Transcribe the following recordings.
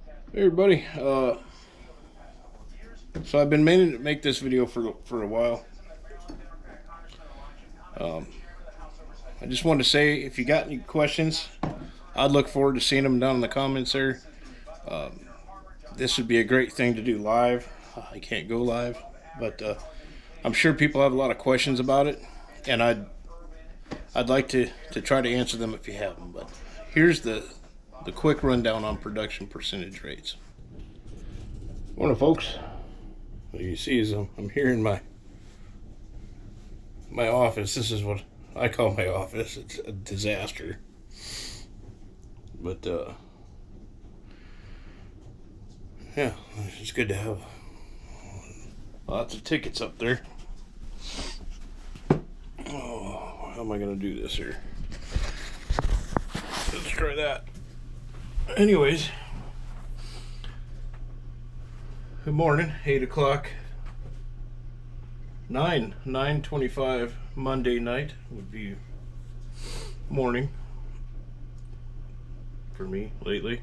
Hey everybody, so I've been meaning to make this video for a while. Um, I just wanted to say, if you got any questions, I'd look forward to seeing them down in the comments there. Um, this would be a great thing to do live. I can't go live, but I'm sure people have a lot of questions about it, and I'd like to try to answer them if you have them. But here's the quick rundown on production percentage rates. Morning, folks. What you see is I'm here in my office. This is what I call my office. It's a disaster, but yeah, it's good to have lots of tickets up there. Oh, how am I gonna do this here? Let's try that. Anyways, good morning. 8 o'clock. 9:25 Monday night would be morning for me lately.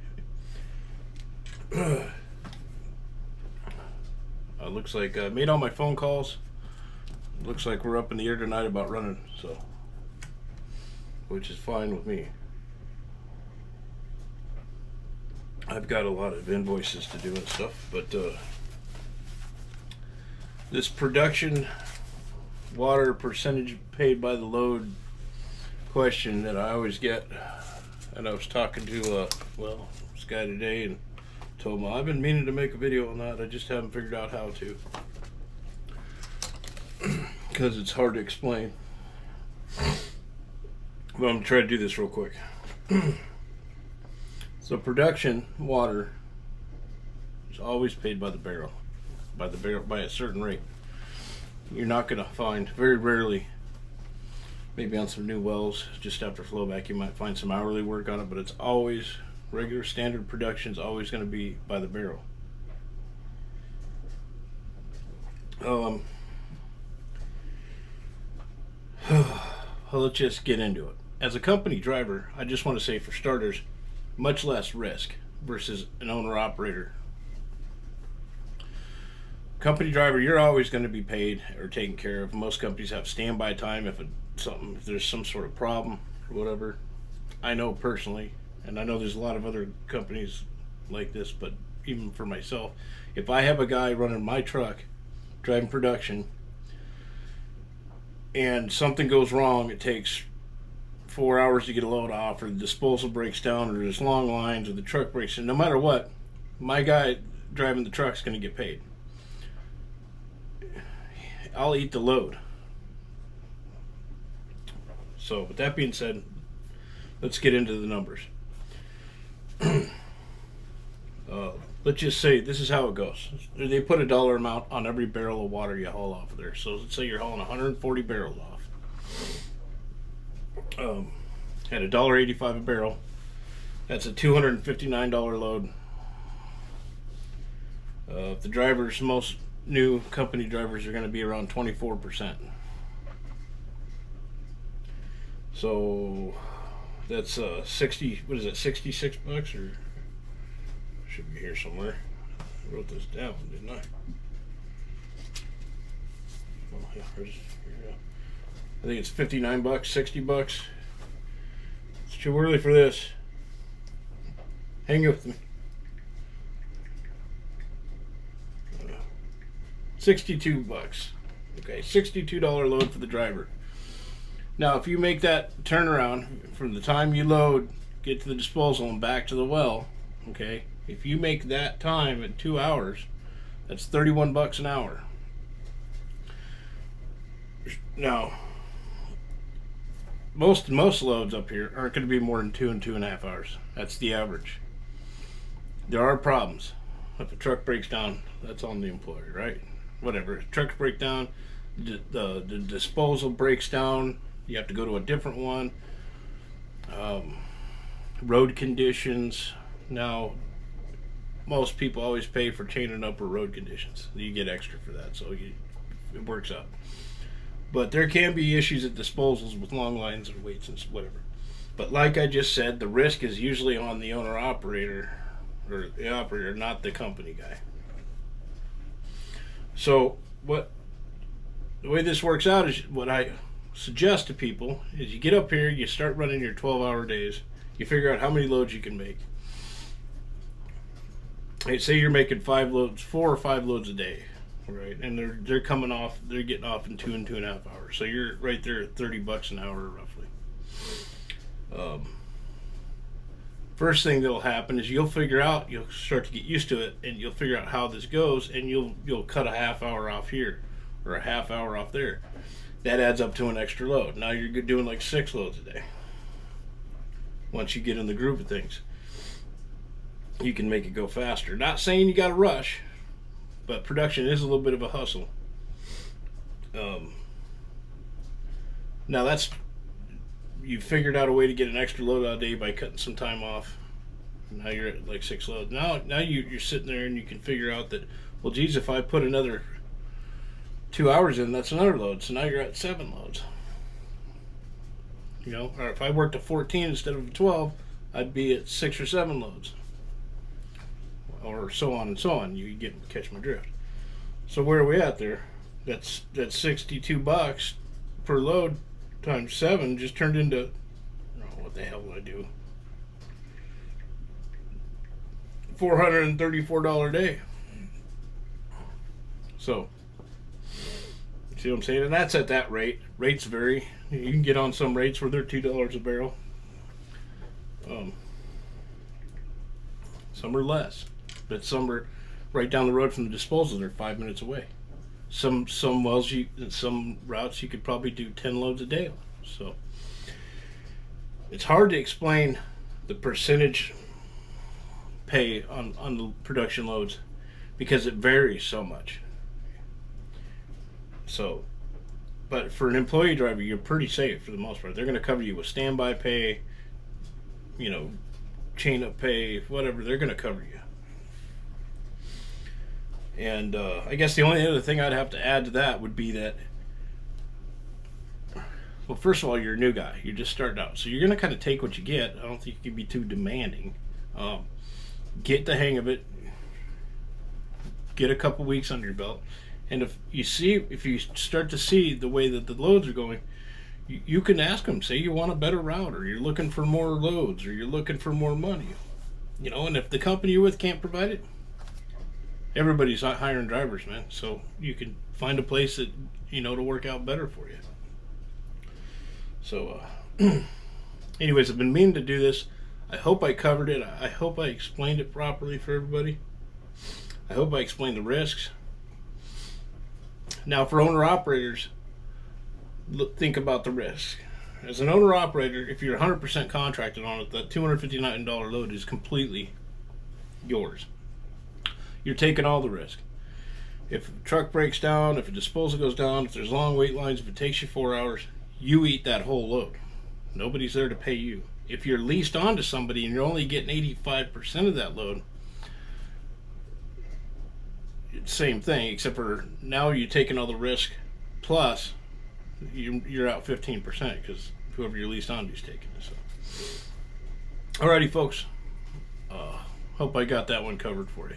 Looks like I made all my phone calls. Looks like we're up in the air tonight about running, so which is fine with me. I've got a lot of invoices to do and stuff, but this production water percentage paid by the load question that I always get, and I was talking to this guy today and told him I've been meaning to make a video on that. I just haven't figured out how to, because it's hard to explain. But I'm gonna try to do this real quick. So production water is always paid by the barrel, by a certain rate. You're not going to find, very rarely, maybe on some new wells just after flowback, you might find some hourly work on it, but it's always regular standard production is always going to be by the barrel. Let's just get into it. As a company driver, I just want to say, for starters, much less risk versus an owner operator. Company driver, you're always going to be paid or taken care of. Most companies have standby time if there's some sort of problem or whatever. I know personally, and I know there's a lot of other companies like this, but even for myself, if I have a guy running my truck driving production and something goes wrong, it takes 4 hours to get a load off, or the disposal breaks down, or there's long lines, or the truck breaks in, no matter what, my guy driving the truck's going to get paid. I'll eat the load. So with that being said, let's get into the numbers. Let's just say this is how it goes. They put a dollar amount on every barrel of water you haul off of there. So let's say you're hauling 140 barrels off. At $1.85 a barrel, that's a $259 load. The drivers, most new company drivers, are going to be around 24%. So that's 60. What is it? $66, or should be here somewhere. I wrote this down, didn't I? Oh, yeah, I think it's $59, $60. It's too early for this. Hang with me. $62. Okay, $62 load for the driver. Now, if you make that turnaround from the time you load, get to the disposal, and back to the well, okay, if you make that time at 2 hours, that's $31 an hour. Now, most loads up here aren't going to be more than 2 and 2.5 hours. That's the average. There are problems. If a truck breaks down, that's on the employer, right? Whatever. If trucks break down, the disposal breaks down, you have to go to a different one. Road conditions. Now, most people always pay for chaining up or road conditions. You get extra for that, so it works out. But there can be issues at disposals with long lines and weights and whatever. But like I just said, the risk is usually on the owner operator, or the operator, not the company guy. So the way this works out is, what I suggest to people is, you get up here, you start running your 12-hour days, you figure out how many loads you can make. Hey, say you're making 4 or 5 loads a day, right? And they're getting off in 2 and 2.5 hours. So you're right there at $30 an hour roughly. First thing that'll happen is you'll start to get used to it, and you'll figure out how this goes, and you'll cut a half hour off here or a half hour off there. That adds up to an extra load. Now you're doing like 6 loads a day. Once you get in the groove of things, you can make it go faster. Not saying you got to rush, but production is a little bit of a hustle. Now you figured out a way to get an extra load out a day by cutting some time off. Now you're at like 6 loads. Now you're sitting there and you can figure out that, well, geez, if I put another 2 hours in, that's another load. So now you're at 7 loads. You know, or if I worked a 14 instead of a 12, I'd be at 6 or 7 loads, or so on and so on. You catch my drift. So where are we at there? That's $62 per load times 7 just turned into, oh, what the hell would I do? $434 a day. So, see what I'm saying? And that's at that rate. Rates vary. You can get on some rates where they're $2 a barrel. Some are less, but some are right down the road from the disposal. They're 5 minutes away. Some wells, some routes you could probably do 10 loads a day on. So it's hard to explain the percentage pay on the production loads because it varies so much. So, but for an employee driver, you're pretty safe for the most part. They're going to cover you with standby pay, you know, chain up pay, whatever. They're going to cover you. And I guess the only other thing I'd have to add to that would be that, well, first of all, you're a new guy. You're just starting out. So you're going to kind of take what you get. I don't think you can be too demanding. Get the hang of it. Get a couple weeks under your belt. And if you start to see the way that the loads are going, you can ask them. Say you want a better route, or you're looking for more loads, or you're looking for more money. You know, and if the company you're with can't provide it, everybody's hiring drivers, man. So you can find a place that, you know, to work out better for you. So anyways, I've been meaning to do this. I hope I covered it. I hope I explained it properly for everybody. I hope I explained the risks. Now, for owner-operators, think about the risk. As an owner-operator, if you're 100% contracted on it, that $259 load is completely yours. You're taking all the risk. If a truck breaks down, if a disposal goes down, if there's long wait lines, if it takes you 4 hours, you eat that whole load. Nobody's there to pay you. If you're leased on to somebody and you're only getting 85% of that load, same thing, except for now you're taking all the risk, plus you're out 15% because whoever you're leased on to is taking it. So, alrighty, folks. Hope I got that one covered for you.